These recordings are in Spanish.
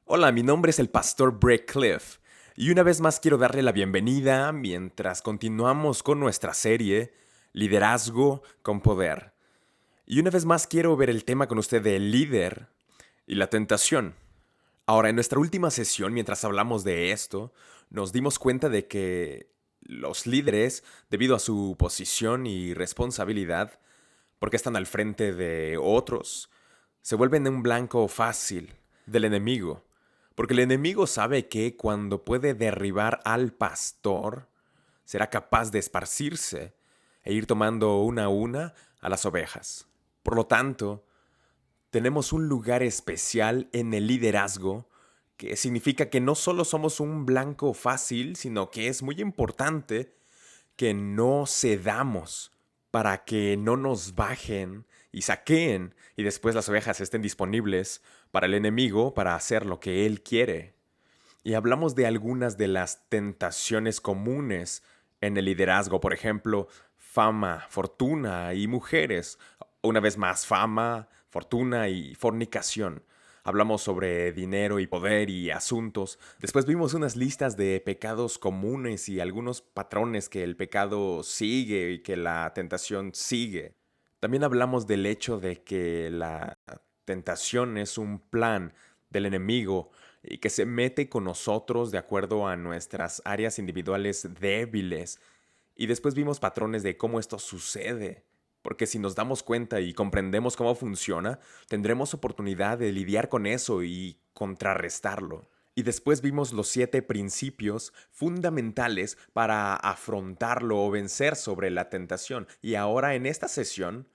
Hola, mi nombre es el pastor Brett Cliff y una vez más quiero darle la bienvenida mientras continuamos con nuestra serie Liderazgo con Poder. Y una vez más quiero ver el tema con usted del líder y la tentación. Ahora, en nuestra última sesión, mientras hablamos de esto, nos dimos cuenta de que los líderes, debido a su posición y responsabilidad, porque están al frente de otros, se vuelven un blanco fácil del enemigo. Porque el enemigo sabe que cuando puede derribar al pastor, será capaz de esparcirse e ir tomando una a una a las ovejas. Por lo tanto, tenemos un lugar especial en el liderazgo que significa que no solo somos un blanco fácil, sino que es muy importante que no cedamos para que no nos bajen y saqueen y después las ovejas estén disponibles para el enemigo para hacer lo que él quiere. Y hablamos de algunas de las tentaciones comunes en el liderazgo, por ejemplo, fama, fortuna y mujeres. Una vez más, fama, fortuna y fornicación. Hablamos sobre dinero y poder y asuntos. Después vimos unas listas de pecados comunes y algunos patrones que el pecado sigue y que la tentación sigue. También hablamos del hecho de que la tentación es un plan del enemigo y que se mete con nosotros de acuerdo a nuestras áreas individuales débiles. Y después vimos patrones de cómo esto sucede. Porque si nos damos cuenta y comprendemos cómo funciona, tendremos oportunidad de lidiar con eso y contrarrestarlo. Y después vimos los 7 principios fundamentales para afrontarlo o vencer sobre la tentación. Y ahora en esta sesión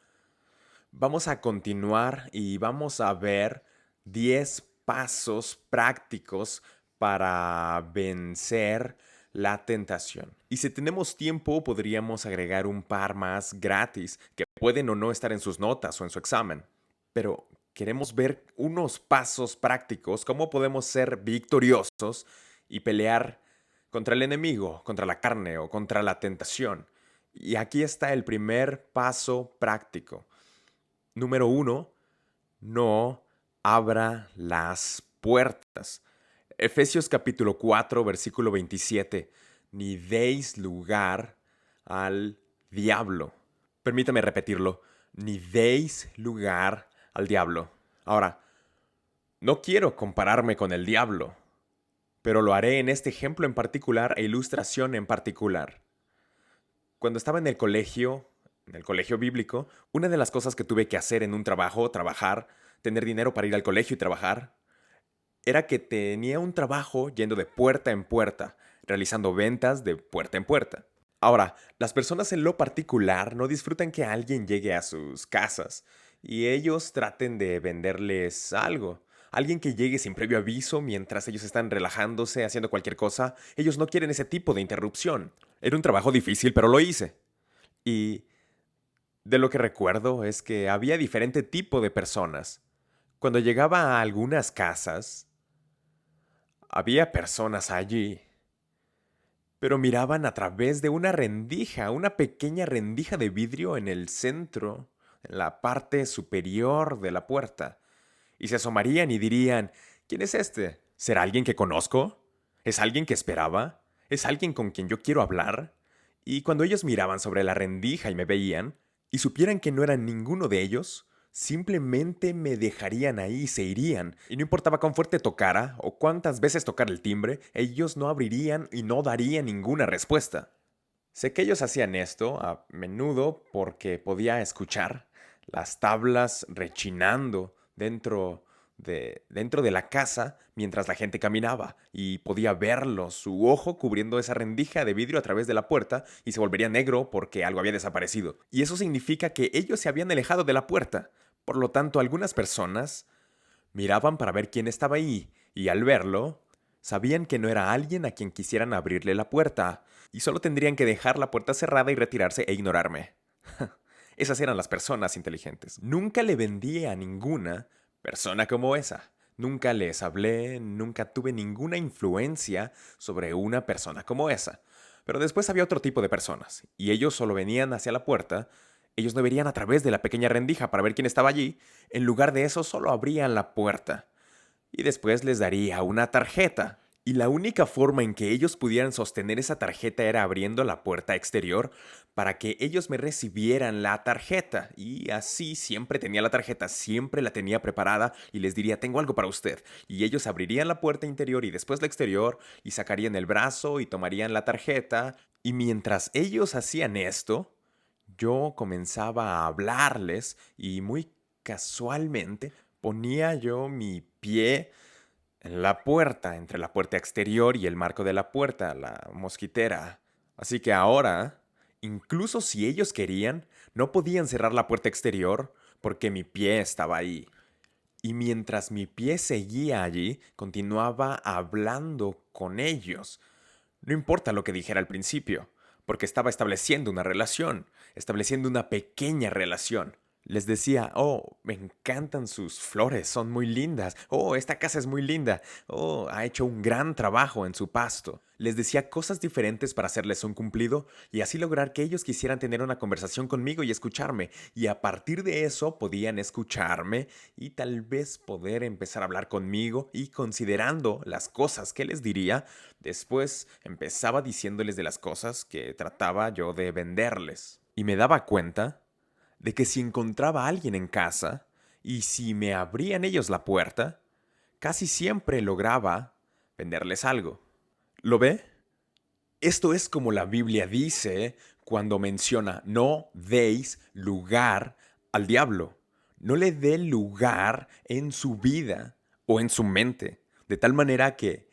vamos a continuar y vamos a ver 10 pasos prácticos para vencer la tentación. Y si tenemos tiempo, podríamos agregar un par más gratis que pueden o no estar en sus notas o en su examen. Pero queremos ver unos pasos prácticos, cómo podemos ser victoriosos y pelear contra el enemigo, contra la carne o contra la tentación. Y aquí está el primer paso práctico. Número 1, no abra las puertas. Efesios capítulo 4, versículo 27. Ni deis lugar al diablo. Permítame repetirlo. Ni deis lugar al diablo. Ahora, no quiero compararme con el diablo, pero lo haré en este ejemplo en particular e ilustración en particular. Cuando estaba en el colegio bíblico, una de las cosas que tuve que hacer en un trabajo, trabajar, tener dinero para ir al colegio y trabajar, era que tenía un trabajo yendo de puerta en puerta, realizando ventas de puerta en puerta. Ahora, las personas en lo particular no disfrutan que alguien llegue a sus casas y ellos traten de venderles algo. Alguien que llegue sin previo aviso mientras ellos están relajándose, haciendo cualquier cosa, ellos no quieren ese tipo de interrupción. Era un trabajo difícil, pero lo hice. Y de lo que recuerdo es que había diferente tipo de personas. Cuando llegaba a algunas casas, había personas allí, pero miraban a través de una rendija, una pequeña rendija de vidrio en el centro, en la parte superior de la puerta, y se asomarían y dirían, ¿quién es este? ¿Será alguien que conozco? ¿Es alguien que esperaba? ¿Es alguien con quien yo quiero hablar? Y cuando ellos miraban sobre la rendija y me veían, y supieran que no era ninguno de ellos, simplemente me dejarían ahí y se irían, y no importaba cuán fuerte tocara o cuántas veces tocara el timbre, ellos no abrirían y no darían ninguna respuesta. Sé que ellos hacían esto a menudo porque podía escuchar las tablas rechinando dentro de la casa mientras la gente caminaba y podía verlo, su ojo cubriendo esa rendija de vidrio a través de la puerta y se volvería negro porque algo había desaparecido. Y eso significa que ellos se habían alejado de la puerta. Por lo tanto, algunas personas miraban para ver quién estaba ahí y al verlo, sabían que no era alguien a quien quisieran abrirle la puerta y solo tendrían que dejar la puerta cerrada y retirarse e ignorarme. Esas eran las personas inteligentes. Nunca le vendí a ninguna persona como esa. Nunca les hablé, nunca tuve ninguna influencia sobre una persona como esa. Pero después había otro tipo de personas, y ellos solo venían hacia la puerta, ellos no verían a través de la pequeña rendija para ver quién estaba allí, en lugar de eso solo abrían la puerta. y después les daría una tarjeta. Y la única forma en que ellos pudieran sostener esa tarjeta era abriendo la puerta exterior para que ellos me recibieran la tarjeta. Y así siempre tenía la tarjeta, siempre la tenía preparada y les diría, tengo algo para usted. Y ellos abrirían la puerta interior y después la exterior y sacarían el brazo y tomarían la tarjeta. Y mientras ellos hacían esto, yo comenzaba a hablarles y muy casualmente ponía yo mi pie en la puerta, entre la puerta exterior y el marco de la puerta, la mosquitera. Así que ahora, incluso si ellos querían, no podían cerrar la puerta exterior porque mi pie estaba ahí. Y mientras mi pie seguía allí, continuaba hablando con ellos. No importa lo que dijera al principio, porque estaba estableciendo una relación, estableciendo una pequeña relación. Les decía, oh, me encantan sus flores, son muy lindas. Oh, esta casa es muy linda. Oh, ha hecho un gran trabajo en su pasto. Les decía cosas diferentes para hacerles un cumplido y así lograr que ellos quisieran tener una conversación conmigo y escucharme. Y a partir de eso podían escucharme y tal vez poder empezar a hablar conmigo y considerando las cosas que les diría, después empezaba diciéndoles de las cosas que trataba yo de venderles. Y me daba cuenta de que si encontraba a alguien en casa y si me abrían ellos la puerta, casi siempre lograba venderles algo. ¿Lo ve? Esto es como la Biblia dice cuando menciona no deis lugar al diablo. No le dé lugar en su vida o en su mente, de tal manera que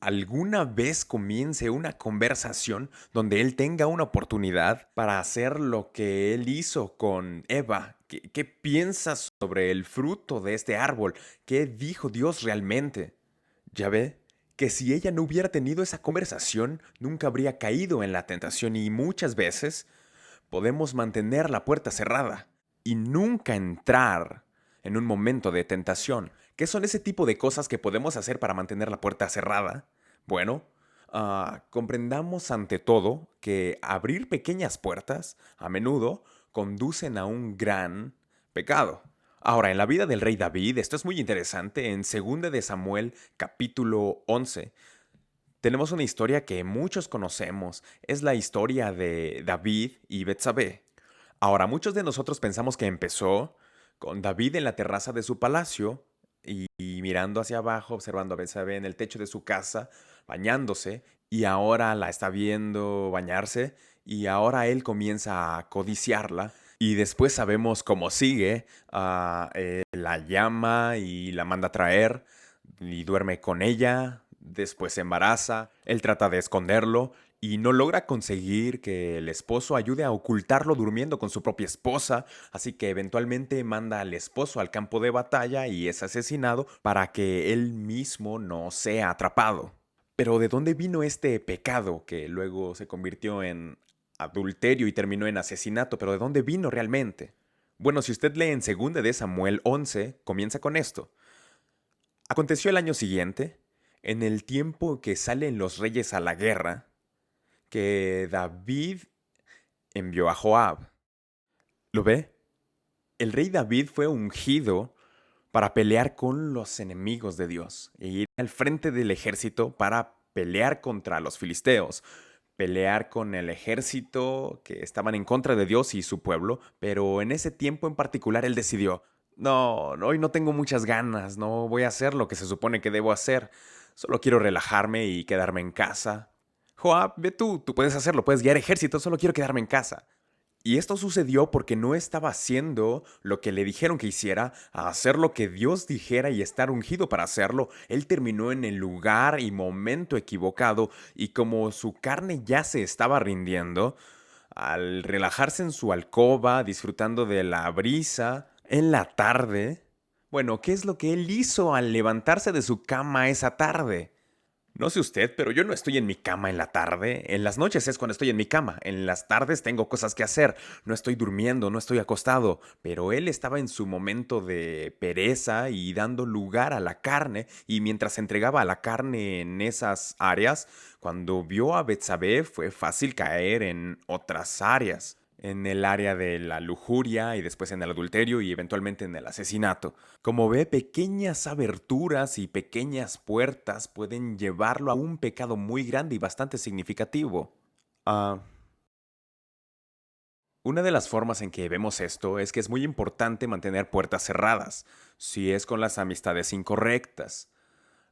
alguna vez comience una conversación donde él tenga una oportunidad para hacer lo que él hizo con Eva. ¿Qué piensas sobre el fruto de este árbol? ¿Qué dijo Dios realmente? Ya ve que si ella no hubiera tenido esa conversación, nunca habría caído en la tentación y muchas veces podemos mantener la puerta cerrada y nunca entrar en un momento de tentación. ¿Qué son ese tipo de cosas que podemos hacer para mantener la puerta cerrada? Bueno, comprendamos ante todo que abrir pequeñas puertas a menudo conducen a un gran pecado. Ahora, en la vida del rey David, esto es muy interesante, en 2 de Samuel capítulo 11, tenemos una historia que muchos conocemos, es la historia de David y Betsabé. Ahora, muchos de nosotros pensamos que empezó con David en la terraza de su palacio y mirando hacia abajo, observando a Betsabé en el techo de su casa, bañándose, y ahora la está viendo bañarse, y ahora él comienza a codiciarla, y después sabemos cómo sigue, la llama y la manda a traer, y duerme con ella, después se embaraza, él trata de esconderlo, y no logra conseguir que el esposo ayude a ocultarlo durmiendo con su propia esposa, así que eventualmente manda al esposo al campo de batalla y es asesinado para que él mismo no sea atrapado. Pero ¿de dónde vino este pecado que luego se convirtió en adulterio y terminó en asesinato? ¿Pero de dónde vino realmente? Bueno, si usted lee en 2 de Samuel 11, comienza con esto. Aconteció el año siguiente, en el tiempo que salen los reyes a la guerra, que David envió a Joab. ¿Lo ve? El rey David fue ungido para pelear con los enemigos de Dios e ir al frente del ejército para pelear contra los filisteos, pelear con el ejército que estaban en contra de Dios y su pueblo, pero en ese tiempo en particular él decidió, no, hoy no tengo muchas ganas, no voy a hacer lo que se supone que debo hacer, solo quiero relajarme y quedarme en casa. Joab, ve tú puedes hacerlo, puedes guiar ejército, solo quiero quedarme en casa. Y esto sucedió porque no estaba haciendo lo que le dijeron que hiciera, a hacer lo que Dios dijera y estar ungido para hacerlo. Él terminó en el lugar y momento equivocado y como su carne ya se estaba rindiendo, al relajarse en su alcoba, disfrutando de la brisa, en la tarde, bueno, ¿qué es lo que él hizo al levantarse de su cama esa tarde? No sé usted, pero yo no estoy en mi cama en la tarde. En las noches es cuando estoy en mi cama. En las tardes tengo cosas que hacer. No estoy durmiendo, no estoy acostado. Pero él estaba en su momento de pereza y dando lugar a la carne. Y mientras se entregaba a la carne en esas áreas, cuando vio a Betsabé fue fácil caer en otras áreas. en el área de la lujuria y después en el adulterio y eventualmente en el asesinato. Como ve, pequeñas aberturas y pequeñas puertas pueden llevarlo a un pecado muy grande y bastante significativo. Ah, una de las formas en que vemos esto es que es muy importante mantener puertas cerradas, si es con las amistades incorrectas.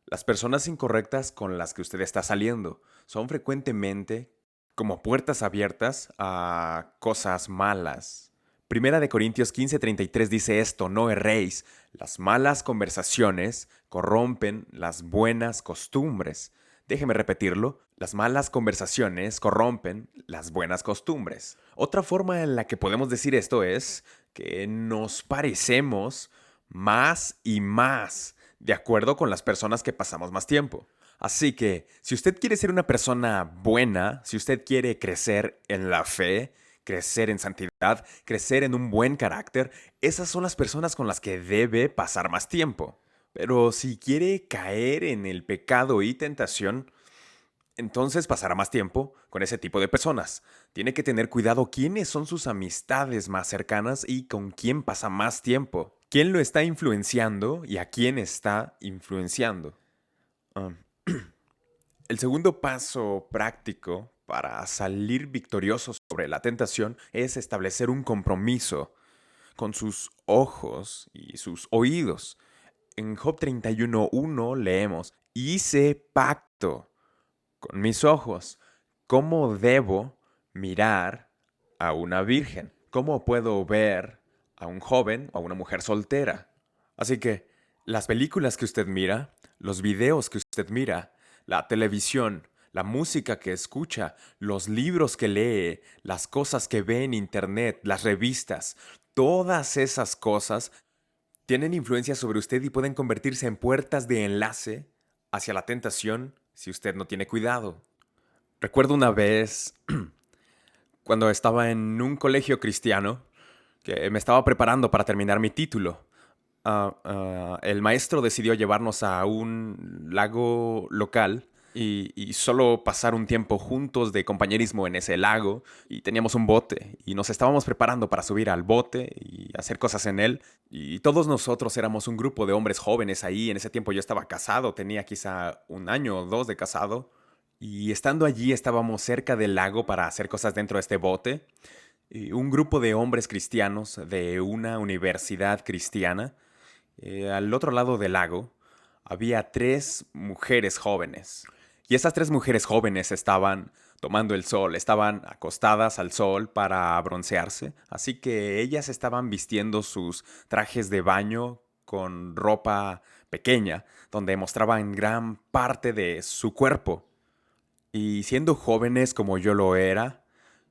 Las personas incorrectas con las que usted está saliendo son frecuentemente como puertas abiertas a cosas malas. Primera de Corintios 15:33 dice esto: no erréis, las malas conversaciones corrompen las buenas costumbres. Déjeme repetirlo, las malas conversaciones corrompen las buenas costumbres. Otra forma en la que podemos decir esto es que nos parecemos más y más de acuerdo con las personas que pasamos más tiempo. Así que, si usted quiere ser una persona buena, si usted quiere crecer en la fe, crecer en santidad, crecer en un buen carácter, esas son las personas con las que debe pasar más tiempo. Pero si quiere caer en el pecado y tentación, entonces pasará más tiempo con ese tipo de personas. Tiene que tener cuidado quiénes son sus amistades más cercanas y con quién pasa más tiempo. ¿Quién lo está influenciando y a quién está influenciando? Um, el segundo paso práctico para salir victorioso sobre la tentación es establecer un compromiso con sus ojos y sus oídos. En Job 31:1 leemos: hice pacto con mis ojos. ¿Cómo debo mirar a una virgen? ¿Cómo puedo ver a un joven o a una mujer soltera? Así que las películas que usted mira, los videos que usted mira, la televisión, la música que escucha, los libros que lee, las cosas que ve en internet, las revistas, todas esas cosas tienen influencia sobre usted y pueden convertirse en puertas de enlace hacia la tentación si usted no tiene cuidado. Recuerdo una vez cuando estaba en un colegio cristiano que me estaba preparando para terminar mi título. El maestro decidió llevarnos a un lago local y solo pasar un tiempo juntos de compañerismo en ese lago. Y teníamos un bote y nos estábamos preparando para subir al bote y hacer cosas en él. Y todos nosotros éramos un grupo de hombres jóvenes ahí. En ese tiempo yo estaba casado, tenía quizá 1 año o 2 de casado. Y estando allí estábamos cerca del lago para hacer cosas dentro de este bote. Y un grupo de hombres cristianos de una universidad cristiana. Al otro lado del lago había 3 mujeres jóvenes. Y esas 3 mujeres jóvenes estaban tomando el sol, estaban acostadas al sol para broncearse. Así que ellas estaban vistiendo sus trajes de baño con ropa pequeña, donde mostraban gran parte de su cuerpo. Y siendo jóvenes como yo lo era,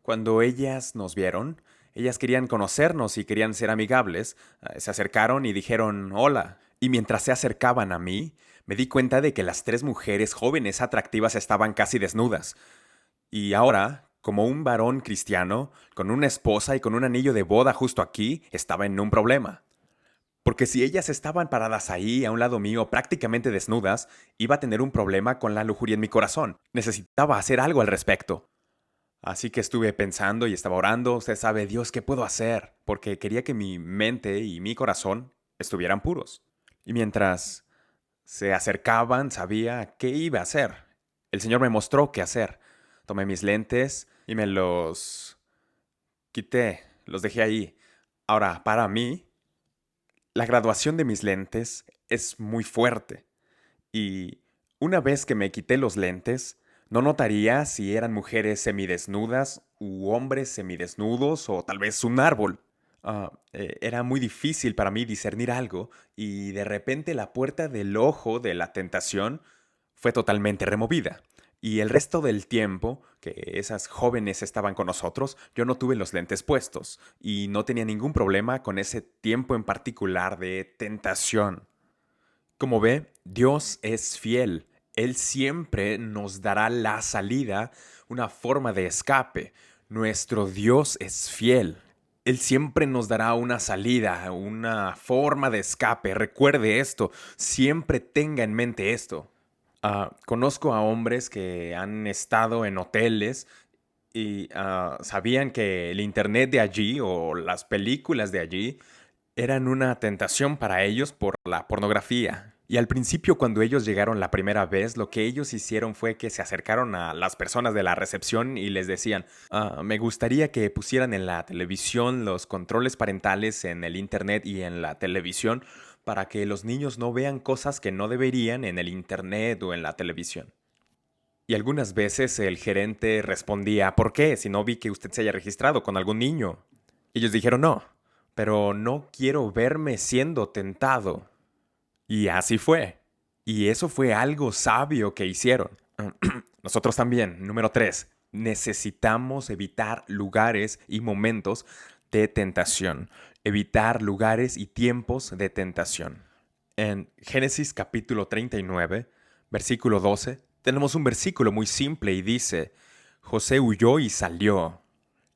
cuando ellas nos vieron, ellas querían conocernos y querían ser amigables, se acercaron y dijeron hola. Y mientras se acercaban a mí, me di cuenta de que las 3 mujeres jóvenes atractivas estaban casi desnudas. Y ahora, como un varón cristiano, con una esposa y con un anillo de boda justo aquí, estaba en un problema. Porque si ellas estaban paradas ahí, a un lado mío, prácticamente desnudas, iba a tener un problema con la lujuria en mi corazón. Necesitaba hacer algo al respecto. Así que estuve pensando y estaba orando. Usted sabe, Dios, ¿qué puedo hacer? Porque quería que mi mente y mi corazón estuvieran puros. Y mientras se acercaban, sabía qué iba a hacer. El Señor me mostró qué hacer. Tomé mis lentes y me los quité, los dejé ahí. Ahora, para mí, la graduación de mis lentes es muy fuerte y una vez que me quité los lentes, no notaría si eran mujeres semidesnudas u hombres semidesnudos o tal vez un árbol. Era muy difícil para mí discernir algo y de repente la puerta del ojo de la tentación fue totalmente removida. Y el resto del tiempo que esas jóvenes estaban con nosotros, yo no tuve los lentes puestos y no tenía ningún problema con ese tiempo en particular de tentación. Como ve, Dios es fiel. Él siempre nos dará la salida, una forma de escape. Nuestro Dios es fiel. Él siempre nos dará una salida, una forma de escape. Recuerde esto, siempre tenga en mente esto. Conozco a hombres que han estado en hoteles y sabían que el internet de allí o las películas de allí eran una tentación para ellos por la pornografía. Y al principio, cuando ellos llegaron la primera vez, lo que ellos hicieron fue que se acercaron a las personas de la recepción y les decían, me gustaría que pusieran en la televisión los controles parentales en el internet y en la televisión para que los niños no vean cosas que no deberían en el internet o en la televisión. Y algunas veces el gerente respondía, ¿por qué? Si no vi que usted se haya registrado con algún niño. Y ellos dijeron, no, pero no quiero verme siendo tentado. Y así fue. Y eso fue algo sabio que hicieron. Nosotros también. Número 3. Necesitamos evitar lugares y momentos de tentación. Evitar lugares y tiempos de tentación. En Génesis capítulo 39, versículo 12, tenemos un versículo muy simple y dice, José huyó y salió.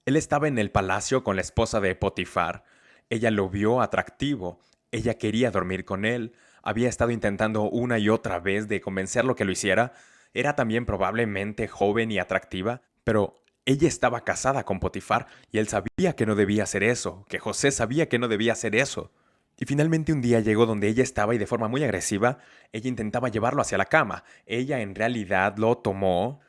Él estaba en el palacio con la esposa de Potifar. Ella lo vio atractivo. Ella quería dormir con él. Había estado intentando una y otra vez de convencerlo que lo hiciera. Era también probablemente joven y atractiva, pero ella estaba casada con Potifar y él sabía que no debía hacer eso, que José sabía que no debía hacer eso. Y finalmente un día llegó donde ella estaba y de forma muy agresiva, ella intentaba llevarlo hacia la cama. Ella en realidad lo tomó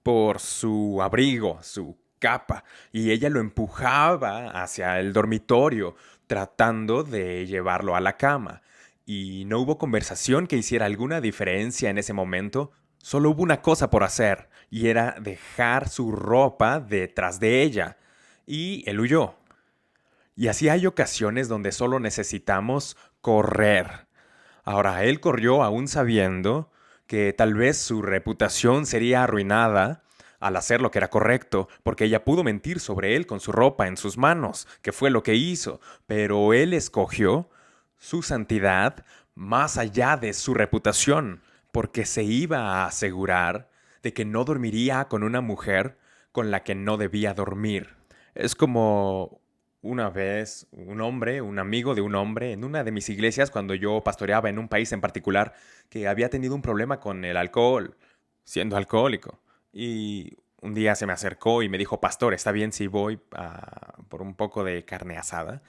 por su abrigo, su capa, y ella lo empujaba hacia el dormitorio, tratando de llevarlo a la cama. Y no hubo conversación que hiciera alguna diferencia en ese momento, solo hubo una cosa por hacer, y era dejar su ropa detrás de ella. Y él huyó. Y así hay ocasiones donde solo necesitamos correr. Ahora, él corrió aún sabiendo que tal vez su reputación sería arruinada al hacer lo que era correcto, porque ella pudo mentir sobre él con su ropa en sus manos, que fue lo que hizo, pero él escogió su santidad más allá de su reputación, porque se iba a asegurar de que no dormiría con una mujer con la que no debía dormir. Es como una vez un hombre, un amigo de un hombre, en una de mis iglesias, cuando yo pastoreaba en un país en particular, que había tenido un problema con el alcohol, siendo alcohólico. Y un día se me acercó y me dijo, pastor, ¿está bien si voy por un poco de carne asada?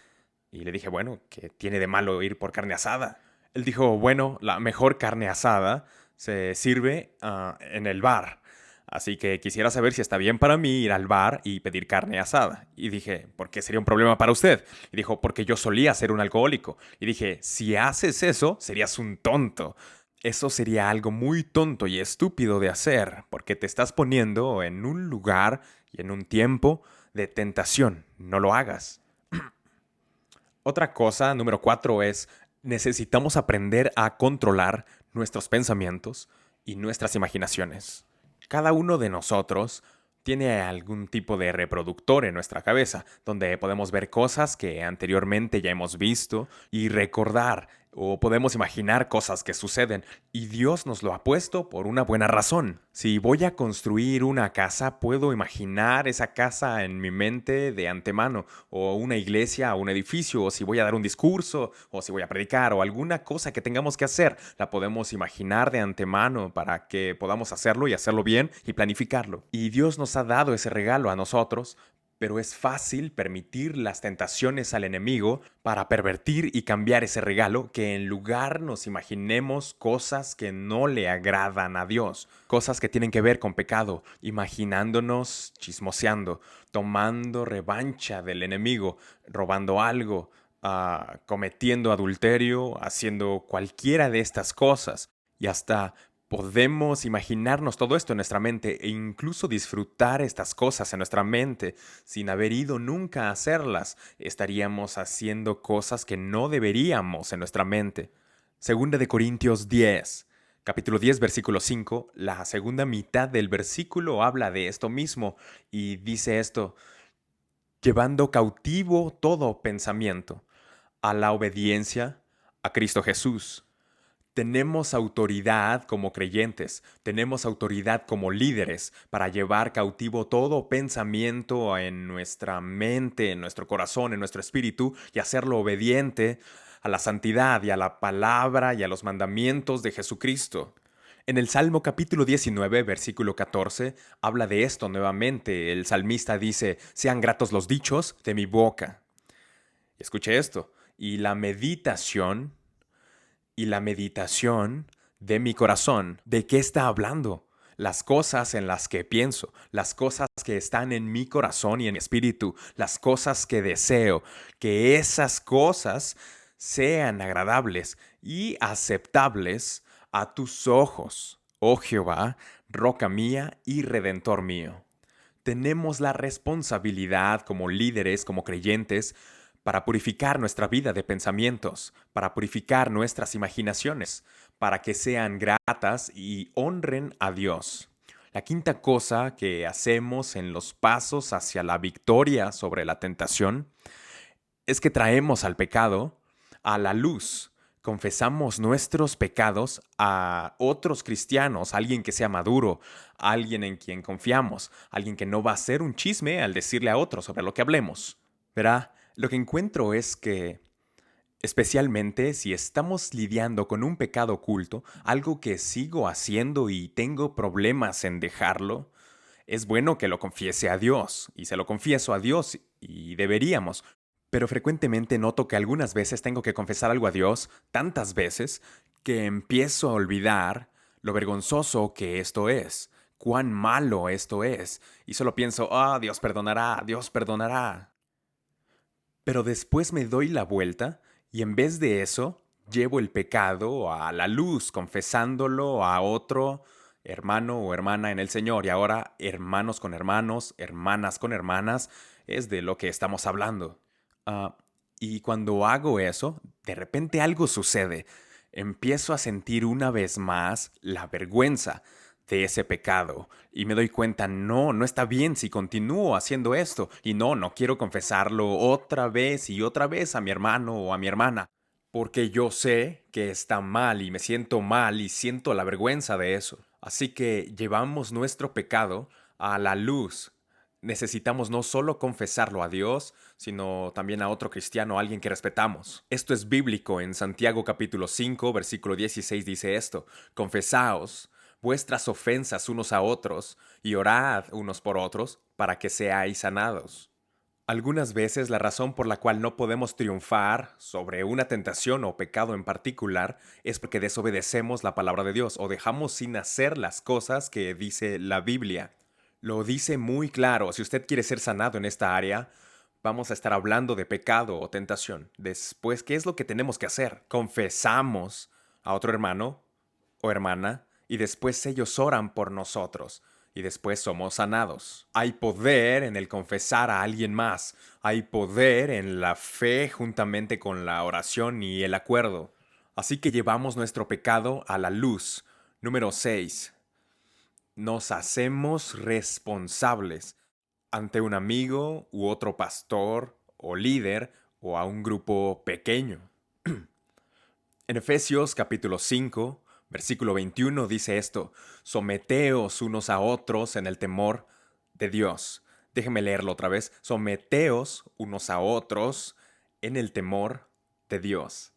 Y le dije, bueno, ¿qué tiene de malo ir por carne asada? Él dijo, bueno, la mejor carne asada se sirve en el bar. Así que quisiera saber si está bien para mí ir al bar y pedir carne asada. Y dije, ¿por qué sería un problema para usted? Y dijo, porque yo solía ser un alcohólico. Y dije, si haces eso, serías un tonto. Eso sería algo muy tonto y estúpido de hacer, porque te estás poniendo en un lugar y en un tiempo de tentación. No lo hagas. Otra cosa, número 4, es necesitamos aprender a controlar nuestros pensamientos y nuestras imaginaciones. Cada uno de nosotros tiene algún tipo de reproductor en nuestra cabeza, donde podemos ver cosas que anteriormente ya hemos visto y recordar, o podemos imaginar cosas que suceden, y Dios nos lo ha puesto por una buena razón. Si voy a construir una casa, puedo imaginar esa casa en mi mente de antemano, o una iglesia, o un edificio, o si voy a dar un discurso, o si voy a predicar, o alguna cosa que tengamos que hacer, la podemos imaginar de antemano para que podamos hacerlo y hacerlo bien y planificarlo. Y Dios nos ha dado ese regalo a nosotros, pero es fácil permitir las tentaciones al enemigo para pervertir y cambiar ese regalo, que en lugar nos imaginemos cosas que no le agradan a Dios, cosas que tienen que ver con pecado, imaginándonos chismoseando, tomando revancha del enemigo, robando algo, cometiendo adulterio, haciendo cualquiera de estas cosas. Y hasta podemos imaginarnos todo esto en nuestra mente e incluso disfrutar estas cosas en nuestra mente sin haber ido nunca a hacerlas. Estaríamos haciendo cosas que no deberíamos en nuestra mente. Segunda de Corintios 10, capítulo 10, versículo 5, la segunda mitad del versículo habla de esto mismo y dice esto: llevando cautivo todo pensamiento a la obediencia a Cristo Jesús. Tenemos autoridad como creyentes, tenemos autoridad como líderes para llevar cautivo todo pensamiento en nuestra mente, en nuestro corazón, en nuestro espíritu y hacerlo obediente a la santidad y a la palabra y a los mandamientos de Jesucristo. En el Salmo capítulo 19, versículo 14, habla de esto nuevamente. El salmista dice, sean gratos los dichos de mi boca. Escuche esto. Y la meditación de mi corazón. ¿De qué está hablando? Las cosas en las que pienso, las cosas que están en mi corazón y en mi espíritu, las cosas que deseo, que esas cosas sean agradables y aceptables a tus ojos, oh Jehová, roca mía y redentor mío. Tenemos la responsabilidad como líderes, como creyentes, para purificar nuestra vida de pensamientos, para purificar nuestras imaginaciones, para que sean gratas y honren a Dios. La quinta cosa que hacemos en los pasos hacia la victoria sobre la tentación es que traemos al pecado a la luz. Confesamos nuestros pecados a otros cristianos, alguien que sea maduro, alguien en quien confiamos, alguien que no va a hacer un chisme al decirle a otros sobre lo que hablemos. Verá, lo que encuentro es que, especialmente si estamos lidiando con un pecado oculto, algo que sigo haciendo y tengo problemas en dejarlo, es bueno que lo confiese a Dios, y se lo confieso a Dios, y deberíamos. Pero frecuentemente noto que algunas veces tengo que confesar algo a Dios, tantas veces, que empiezo a olvidar lo vergonzoso que esto es, cuán malo esto es, y solo pienso, Dios perdonará, Dios perdonará. Pero después me doy la vuelta y en vez de eso, llevo el pecado a la luz, confesándolo a otro hermano o hermana en el Señor. Y ahora, hermanos con hermanos, hermanas con hermanas, es de lo que estamos hablando. Ah, y cuando hago eso, de repente algo sucede. Empiezo a sentir una vez más la vergüenza de ese pecado y me doy cuenta, no está bien si continúo haciendo esto y no quiero confesarlo otra vez a mi hermano o a mi hermana, porque yo sé que está mal y me siento mal y siento la vergüenza de eso. Así que llevamos nuestro pecado a la luz. Necesitamos no solo confesarlo a Dios, sino también a otro cristiano, a alguien que respetamos. Esto es bíblico. En Santiago capítulo 5, versículo 16 dice esto: confesaos vuestras ofensas unos a otros y orad unos por otros para que seáis sanados. Algunas veces la razón por la cual no podemos triunfar sobre una tentación o pecado en particular es porque desobedecemos la palabra de Dios o dejamos sin hacer las cosas que dice la Biblia. Lo dice muy claro. Si usted quiere ser sanado en esta área, vamos a estar hablando de pecado o tentación. Después, ¿qué es lo que tenemos que hacer? Confesamos a otro hermano o hermana y después ellos oran por nosotros y después somos sanados. Hay poder en el confesar a alguien más. Hay poder en la fe juntamente con la oración y el acuerdo. Así que llevamos nuestro pecado a la luz. Número 6. Nos hacemos responsables ante un amigo u otro pastor o líder o a un grupo pequeño. En Efesios capítulo 5, versículo 21 dice esto: someteos unos a otros en el temor de Dios. Déjeme leerlo otra vez: someteos unos a otros en el temor de Dios.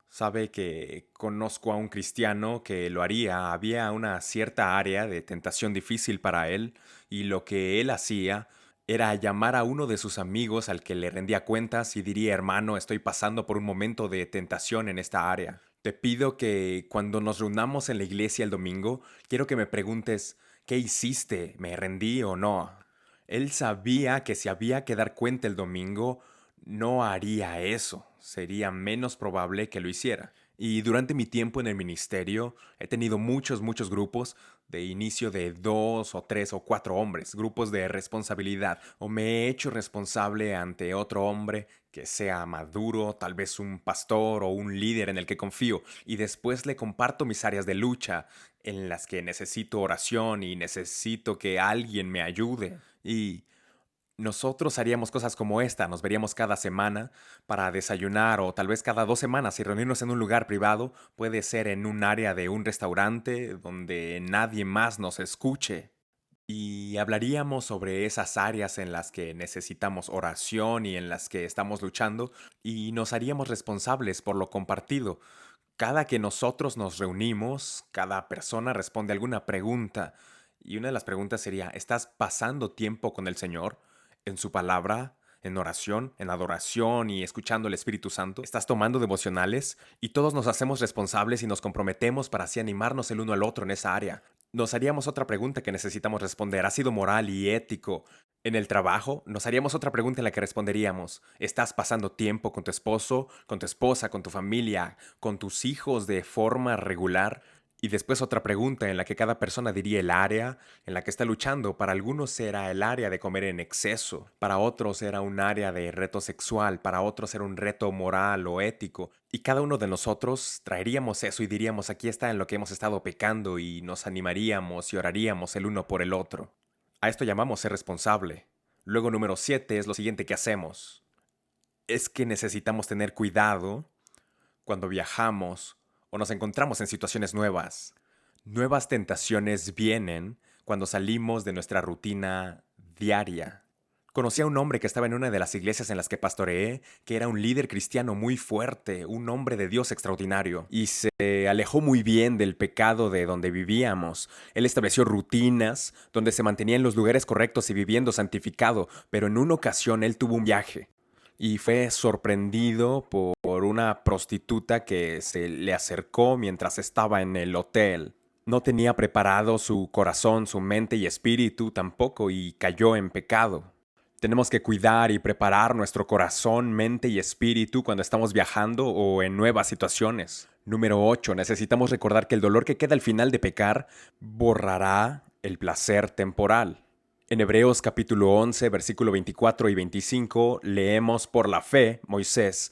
Sabe que conozco a un cristiano que lo haría. Había una cierta área de tentación difícil para él y lo que él hacía era llamar a uno de sus amigos al que le rendía cuentas y diría: hermano, estoy pasando por un momento de tentación en esta área. Te pido que cuando nos reunamos en la iglesia el domingo, quiero que me preguntes: ¿qué hiciste? ¿Me rendí o no? Él sabía que si había que dar cuenta el domingo, no haría eso. Sería menos probable que lo hiciera. Y durante mi tiempo en el ministerio he tenido muchos grupos de inicio de 2 o 3 o 4 hombres, grupos de responsabilidad, o me he hecho responsable ante otro hombre que sea maduro, tal vez un pastor o un líder en el que confío, y después le comparto mis áreas de lucha en las que necesito oración y necesito que alguien me ayude. Y nosotros haríamos cosas como esta: nos veríamos cada semana para desayunar o tal vez cada 2 semanas y reunirnos en un lugar privado. Puede ser en un área de un restaurante donde nadie más nos escuche. Y hablaríamos sobre esas áreas en las que necesitamos oración y en las que estamos luchando y nos haríamos responsables por lo compartido. Cada que nosotros nos reunimos, cada persona responde alguna pregunta. Y una de las preguntas sería, ¿estás pasando tiempo con el Señor en su palabra, en oración, en adoración y escuchando al Espíritu Santo? ¿Estás tomando devocionales? Y todos nos hacemos responsables y nos comprometemos para así animarnos el uno al otro en esa área. Nos haríamos otra pregunta que necesitamos responder. ¿Ha sido moral y ético en el trabajo? Nos haríamos otra pregunta en la que responderíamos, ¿estás pasando tiempo con tu esposo, con tu esposa, con tu familia, con tus hijos de forma regular? Y después otra pregunta en la que cada persona diría el área en la que está luchando. Para algunos era el área de comer en exceso, para otros era un área de reto sexual, para otros era un reto moral o ético. Y cada uno de nosotros traeríamos eso y diríamos, aquí está en lo que hemos estado pecando, y nos animaríamos y oraríamos el uno por el otro. A esto llamamos ser responsable. Luego, número 7 es lo siguiente que hacemos. Es que necesitamos tener cuidado cuando viajamos o nos encontramos en situaciones nuevas. Nuevas tentaciones vienen cuando salimos de nuestra rutina diaria. Conocí a un hombre que estaba en una de las iglesias en las que pastoreé, que era un líder cristiano muy fuerte, un hombre de Dios extraordinario, y se alejó muy bien del pecado de donde vivíamos. Él estableció rutinas donde se mantenía en los lugares correctos y viviendo santificado, pero en una ocasión él tuvo un viaje y fue sorprendido por una prostituta que se le acercó mientras estaba en el hotel. No tenía preparado su corazón, su mente y espíritu tampoco, y cayó en pecado. Tenemos que cuidar y preparar nuestro corazón, mente y espíritu cuando estamos viajando o en nuevas situaciones. Número 8. Necesitamos recordar que el dolor que queda al final de pecar borrará el placer temporal. En Hebreos capítulo 11, versículo 24 y 25, leemos: por la fe, Moisés,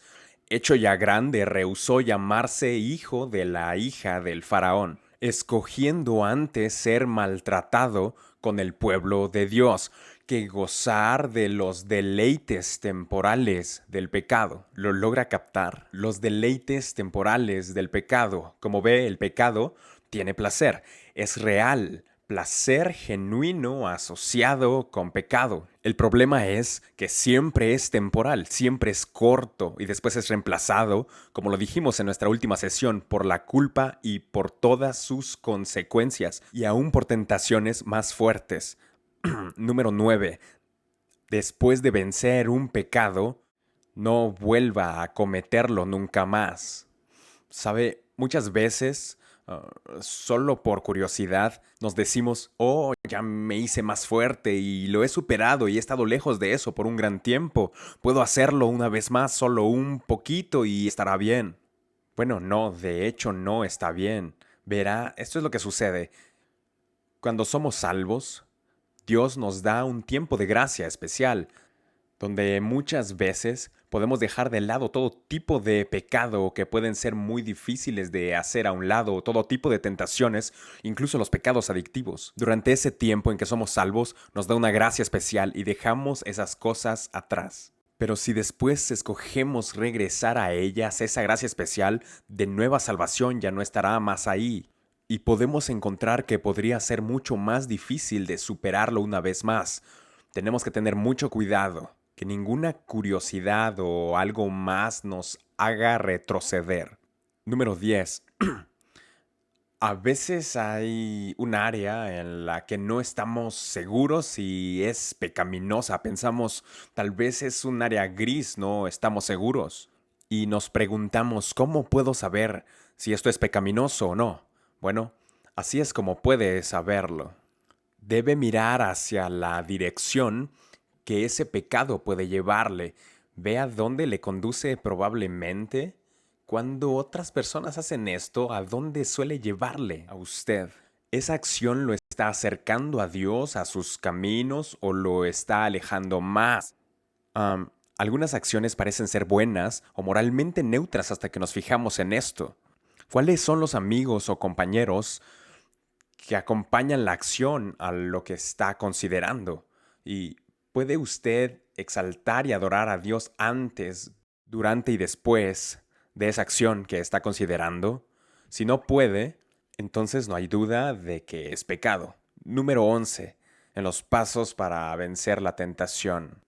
hecho ya grande, rehusó llamarse hijo de la hija del faraón, escogiendo antes ser maltratado con el pueblo de Dios, que gozar de los deleites temporales del pecado. ¿Lo logra captar? Los deleites temporales del pecado. Como ve, el pecado tiene placer, es real. Placer genuino asociado con pecado. El problema es que siempre es temporal, siempre es corto y después es reemplazado, como lo dijimos en nuestra última sesión, por la culpa y por todas sus consecuencias, y aún por tentaciones más fuertes. Número 9. Después de vencer un pecado, no vuelva a cometerlo nunca más. ¿Sabe? Muchas veces, solo por curiosidad, nos decimos, oh, ya me hice más fuerte y lo he superado y he estado lejos de eso por un gran tiempo. Puedo hacerlo una vez más, solo un poquito, y estará bien. Bueno, no, de hecho no está bien. Verá, esto es lo que sucede. Cuando somos salvos, Dios nos da un tiempo de gracia especial, donde muchas veces podemos dejar de lado todo tipo de pecado que pueden ser muy difíciles de hacer a un lado, todo tipo de tentaciones, incluso los pecados adictivos. Durante ese tiempo en que somos salvos, nos da una gracia especial y dejamos esas cosas atrás. Pero si después escogemos regresar a ellas, esa gracia especial de nueva salvación ya no estará más ahí. Y podemos encontrar que podría ser mucho más difícil de superarlo una vez más. Tenemos que tener mucho cuidado, que ninguna curiosidad o algo más nos haga retroceder. Número 10. A veces hay un área en la que no estamos seguros si es pecaminosa. Pensamos, tal vez es un área gris, no estamos seguros. Y nos preguntamos, ¿cómo puedo saber si esto es pecaminoso o no? Bueno, así es como puede saberlo. Debe mirar hacia la dirección que ese pecado puede llevarle. Ve a dónde le conduce probablemente. Cuando otras personas hacen esto, ¿a dónde suele llevarle a usted? ¿Esa acción lo está acercando a Dios, a sus caminos, o lo está alejando más? Algunas acciones parecen ser buenas o moralmente neutras hasta que nos fijamos en esto. ¿Cuáles son los amigos o compañeros que acompañan la acción a lo que está considerando? Y ¿puede usted exaltar y adorar a Dios antes, durante y después de esa acción que está considerando? Si no puede, entonces no hay duda de que es pecado. Número 11. En los pasos para vencer la tentación.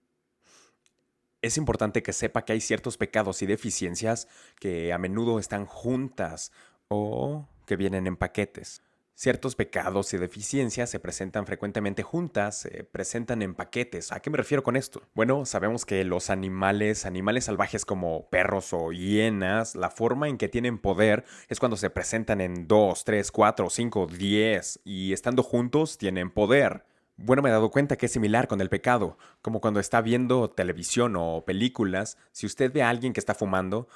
Es importante que sepa que hay ciertos pecados y deficiencias que a menudo están juntas o que vienen en paquetes. Ciertos pecados y deficiencias se presentan frecuentemente juntas, se presentan en paquetes. ¿A qué me refiero con esto? Bueno, sabemos que los animales salvajes como perros o hienas, la forma en que tienen poder es cuando se presentan en 2, 3, 4, 5, 10 y estando juntos tienen poder. Bueno, me he dado cuenta que es similar con el pecado, como cuando está viendo televisión o películas, si usted ve a alguien que está fumando,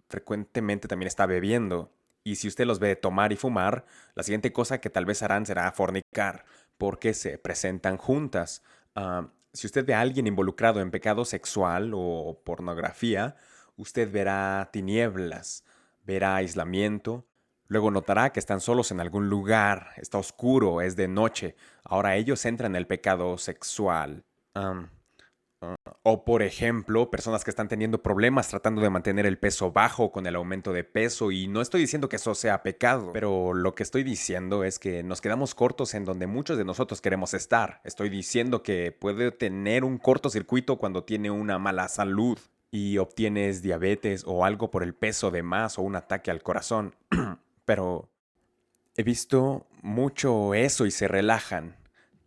frecuentemente también está bebiendo. Y si usted los ve tomar y fumar, la siguiente cosa que tal vez harán será fornicar, porque se presentan juntas. Si usted ve a alguien involucrado en pecado sexual o pornografía, usted verá tinieblas, verá aislamiento. Luego notará que están solos en algún lugar, está oscuro, es de noche. Ahora ellos entran en el pecado sexual. Am, o por ejemplo, personas que están teniendo problemas tratando de mantener el peso bajo con el aumento de peso y no estoy diciendo que eso sea pecado, pero lo que estoy diciendo es que nos quedamos cortos en donde muchos de nosotros queremos estar. Estoy diciendo que puede tener un cortocircuito cuando tiene una mala salud y obtienes diabetes o algo por el peso de más o un ataque al corazón. Pero he visto mucho eso y se relajan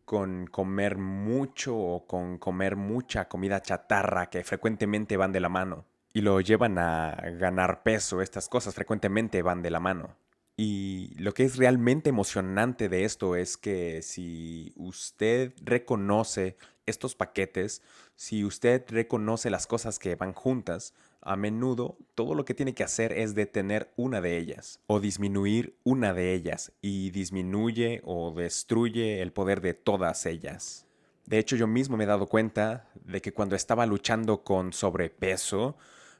con comer mucho o con comer mucha comida chatarra que frecuentemente van de la mano y lo llevan a ganar peso. Estas cosas frecuentemente van de la mano. Y lo que es realmente emocionante de esto es que si usted reconoce estos paquetes, si usted reconoce las cosas que van juntas, a menudo todo lo que tiene que hacer es detener una de ellas o disminuir una de ellas y disminuye o destruye el poder de todas ellas. De hecho, yo mismo me he dado cuenta de que cuando estaba luchando con sobrepeso,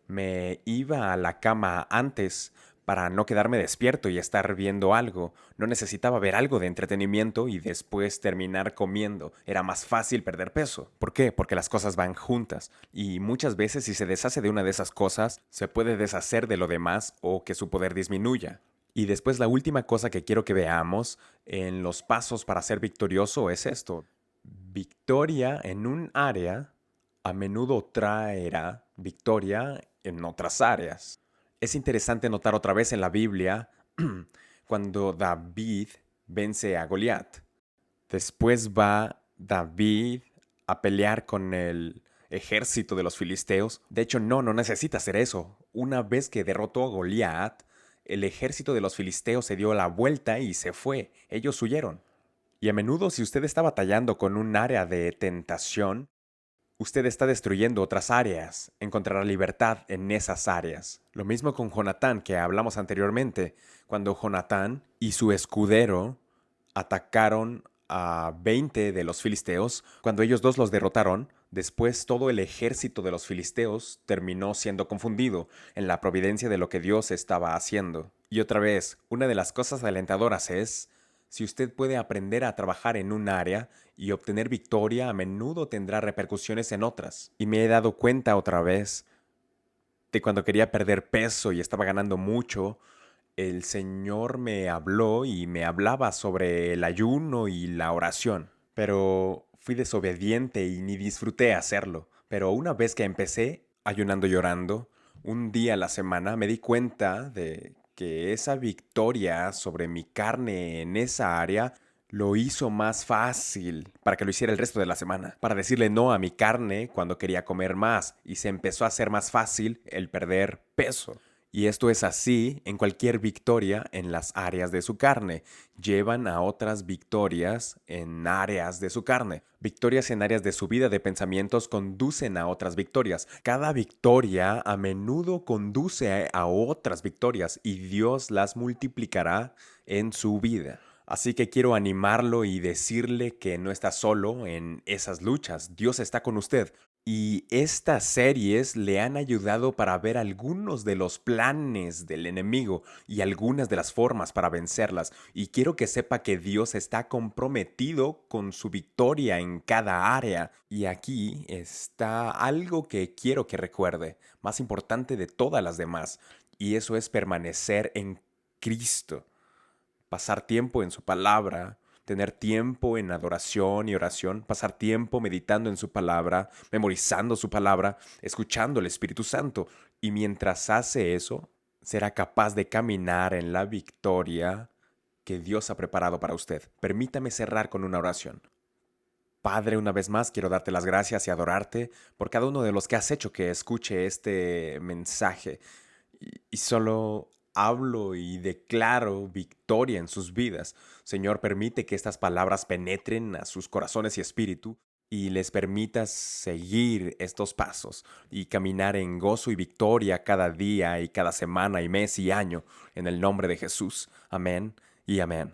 me iba a la cama antes para no quedarme despierto y estar viendo algo. No necesitaba ver algo de entretenimiento y después terminar comiendo. Era más fácil perder peso. ¿Por qué? Porque las cosas van juntas. Y muchas veces si se deshace de una de esas cosas, se puede deshacer de lo demás o que su poder disminuya. Y después la última cosa que quiero que veamos en los pasos para ser victorioso es esto. Victoria en un área a menudo traerá victoria en otras áreas. Es interesante notar otra vez en la Biblia cuando David vence a Goliat. Después va David a pelear con el ejército de los filisteos. De hecho, no necesita hacer eso. Una vez que derrotó a Goliat, el ejército de los filisteos se dio la vuelta y se fue. Ellos huyeron. Y a menudo, si usted está batallando con un área de tentación, usted está destruyendo otras áreas, encontrará libertad en esas áreas. Lo mismo con Jonatán, que hablamos anteriormente, cuando Jonatán y su escudero atacaron a 20 de los filisteos, cuando ellos dos los derrotaron, después todo el ejército de los filisteos terminó siendo confundido en la providencia de lo que Dios estaba haciendo. Y otra vez, una de las cosas alentadoras es, si usted puede aprender a trabajar en un área y obtener victoria, a menudo tendrá repercusiones en otras. Y me he dado cuenta otra vez de cuando quería perder peso y estaba ganando mucho, el Señor me habló y me hablaba sobre el ayuno y la oración. Pero fui desobediente y ni disfruté hacerlo. Pero una vez que empecé ayunando y orando, un día a la semana me di cuenta de que esa victoria sobre mi carne en esa área lo hizo más fácil para que lo hiciera el resto de la semana, para decirle no a mi carne cuando quería comer más y se empezó a hacer más fácil el perder peso. Y esto es así en cualquier victoria en las áreas de su carne. Llevan a otras victorias en áreas de su carne. Victorias en áreas de su vida de pensamientos conducen a otras victorias. Cada victoria a menudo conduce a otras victorias y Dios las multiplicará en su vida. Así que quiero animarlo y decirle que no está solo en esas luchas. Dios está con usted. Y estas series le han ayudado para ver algunos de los planes del enemigo y algunas de las formas para vencerlas. Y quiero que sepa que Dios está comprometido con su victoria en cada área. Y aquí está algo que quiero que recuerde, más importante de todas las demás. Y eso es permanecer en Cristo, pasar tiempo en su palabra, tener tiempo en adoración y oración, pasar tiempo meditando en su palabra, memorizando su palabra, escuchando al Espíritu Santo. Y mientras hace eso, será capaz de caminar en la victoria que Dios ha preparado para usted. Permítame cerrar con una oración. Padre, una vez más quiero darte las gracias y adorarte por cada uno de los que has hecho que escuche este mensaje. Y solo hablo y declaro victoria en sus vidas. Señor, permite que estas palabras penetren a sus corazones y espíritu y les permitas seguir estos pasos y caminar en gozo y victoria cada día y cada semana y mes y año en el nombre de Jesús. Amén y amén.